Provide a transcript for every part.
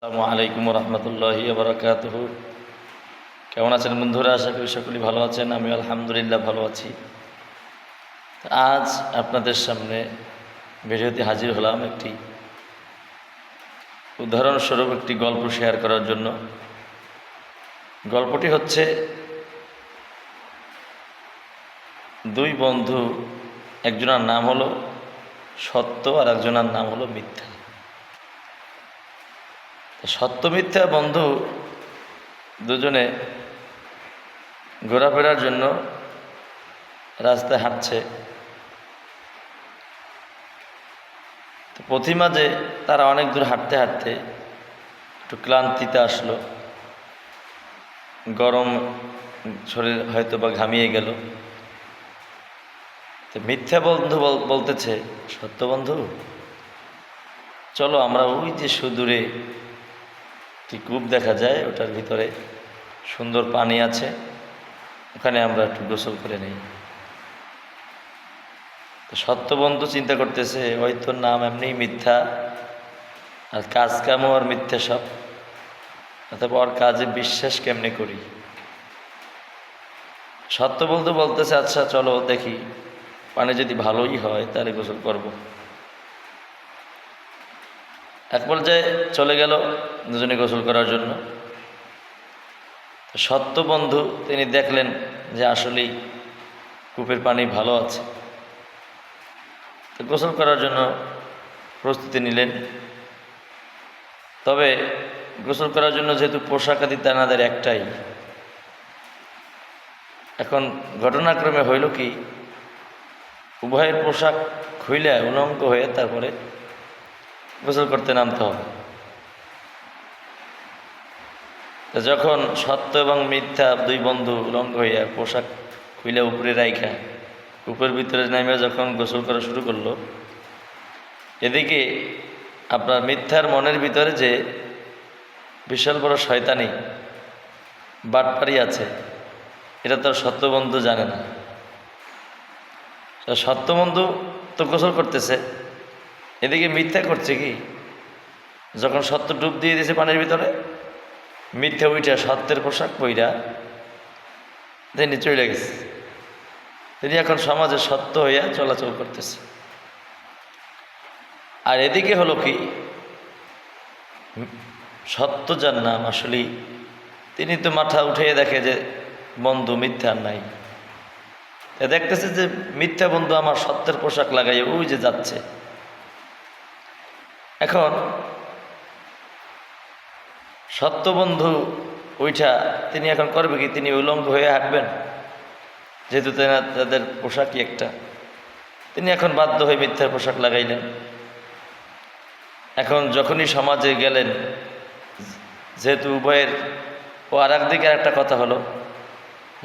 আসসালামু আলাইকুম রহমতুল্লাহি বারাকাতুহু। কেমন আছেন বন্ধুরা? আশা করি সকলেই ভালো আছেন। আমি আলহামদুলিল্লাহ ভালো আছি। আজ আপনাদের সামনে ভিডিওতে হাজির হলাম একটি উদাহরণস্বরূপ একটি গল্প শেয়ার করার জন্য। গল্পটি হচ্ছে দুই বন্ধু, একজনের নাম হলো সত্য আর একজনের নাম হলো মিথ্যা। সত্য মিথ্যা বন্ধু দুজনে ঘোরাফেরার জন্য রাস্তায় হাঁটছে। তো পথি মাঝে তারা অনেক দূর হাঁটতে হাঁটতে একটু ক্লান্তিতে আসলো, গরম শরীর হয়তো বা ঘামিয়ে গেল। তো মিথ্যা বন্ধু বলতেছে, সত্য বন্ধু চলো আমরা ওই যে সুদূরে একটি কূপ দেখা যায়, ওটার ভিতরে সুন্দর পানি আছে, ওখানে আমরা একটু গোসল করে নেই। তো সত্য বন্ধু চিন্তা করতেছে, ওই তোর নাম এমনি মিথ্যা, আর কাজ কামও আর মিথ্যা সব, অথবা ওর কাজে বিশ্বাস কেমনে করি। সত্য বন্ধু বলতেছে, আচ্ছা চলো দেখি, পানি যদি ভালোই হয় তাহলে গোসল করব। এক পর্যায়ে চলে গেল দুজনে গোসল করার জন্য। তো সত্য বন্ধু তিনি দেখলেন যে আসলেই কূপের পানি ভালো আছে। তো গোসল করার জন্য প্রস্তুতি নিলেন। তবে গোসল করার জন্য যেহেতু পোশাক আদি তানাদের একটাই, এখন ঘটনাক্রমে হইল কি, উভয়ের পোশাক খুইলে উলঙ্গ হয়ে তারপরে গোসল করতে নামতে হবে। তো যখন সত্য এবং মিথ্যা দুই বন্ধু উলঙ্গ হইয়া পোশাক খুইলে উপরে রাইখা কূপের ভিতরে নামে যখন গোসল করা শুরু করলো, এদিকে আপনার মিথ্যার মনের ভিতরে যে বিশাল বড় শয়তানি বাটপারি আছে, এটা তো সত্য বন্ধু জানে না। সত্য বন্ধু তো গোসল করতেছে, এদিকে মিথ্যা করছে কি, যখন সত্য ডুব দিয়ে দিয়েছে পানির ভিতরে, মিথ্যা উইটা সত্যের পোশাক পইরা তিনি চলে গেছে। তিনি এখন সমাজে সত্য হইয়া চলাচল করতেছে। আর এদিকে হলো কি, সত্য যার নাম আসলেই, তিনি তো মাথা উঠিয়ে দেখে যে বন্ধু মিথ্যা নাই। দেখতেছে যে মিথ্যা বন্ধু আমার সত্যের পোশাক লাগাইয়া ওই যে যাচ্ছে। এখন সত্য বন্ধু ওইটা তিনি এখন করবে কি, তিনি উলঙ্গ হয়ে হাঁটবেন, যেহেতু তাদের পোশাকই একটা। তিনি এখন বাধ্য হয়ে মিথ্যার পোশাক লাগাইলেন। এখন যখনই সমাজে গেলেন, যেহেতু উভয়ের, ও আর একদিকে একটা কথা হলো,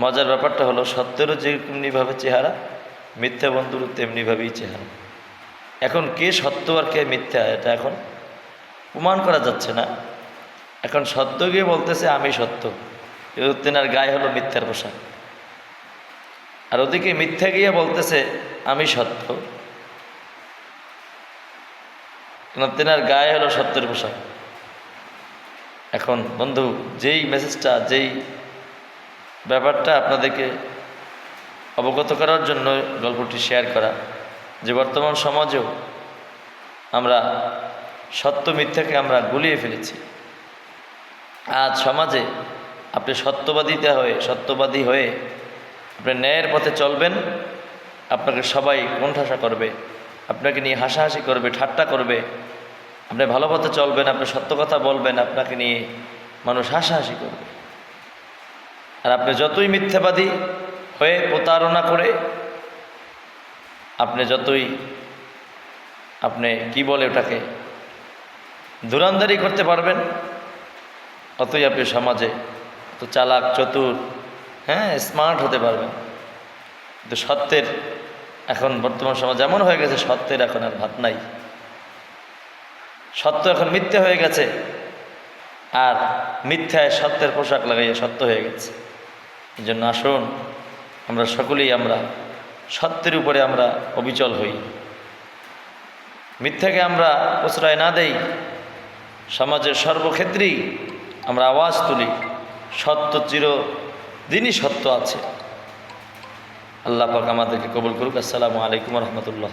মজার ব্যাপারটা হলো, সত্যেরও যেমনিভাবে চেহারা, মিথ্যা বন্ধুরও তেমনিভাবেই চেহারা। এখন কে সত্য আর কে মিথ্যা, এটা এখন প্রমাণ করা যাচ্ছে না। এখন সত্য গিয়ে বলতেছে আমি সত্য, তেনার গায়ে হলো মিথ্যার পোশাক। আর ওদিকে মিথ্যা গিয়ে বলতেছে আমি সত্য, তেনার গায়ে হলো সত্যের পোশাক। এখন বন্ধু, যেই মেসেজটা, যেই ব্যাপারটা আপনাদেরকে অবগত করার জন্য গল্পটি শেয়ার করা, যে বর্তমান সমাজেও আমরা সত্য মিথ্যাকে আমরা গুলিয়ে ফেলেছি। আজ সমাজে আপনি সত্যবাদী হয়ে আপনি ন্যায়ের পথে চলবেন, আপনাকে সবাই কোণঠাসা করবে, আপনাকে নিয়ে হাসাহাসি করবে, ঠাট্টা করবে। আপনি ভালো পথে চলবেন, আপনি সত্য কথা বলবেন, আপনাকে নিয়ে মানুষ হাসাহাসি করবে। আর আপনি যতই মিথ্যাবাদী হয়ে প্রতারণা করে, আপনি যতই কি বলে ওটাকে, ধুরান্দারি করতে পারবেন, অতই আপনি সমাজে তো চালাক, চতুর, স্মার্ট হতে পারবেন। কিন্তু সত্যের এখন বর্তমান সমাজ এমন হয়ে গেছে, সত্যের এখন আর ভাত নাই। সত্য এখন মিথ্যা হয়ে গেছে, আর মিথ্যায় সত্যের পোশাক লাগাইয়া সত্য হয়ে গেছে। এই জন্য আসুন আমরা সকলেই সত্যের উপরে আমরা অবিচল হই, মিথ্যাকে আমরা প্রশ্রয় না দেই, সমাজের সর্বক্ষেত্রেই আমরা আওয়াজ তুলি, সত্য চিরদিনই সত্য আছে। আল্লাহ পাক আমাদেরকে কবুল করুক। আসসালামু আলাইকুম রহমতুল্লাহ।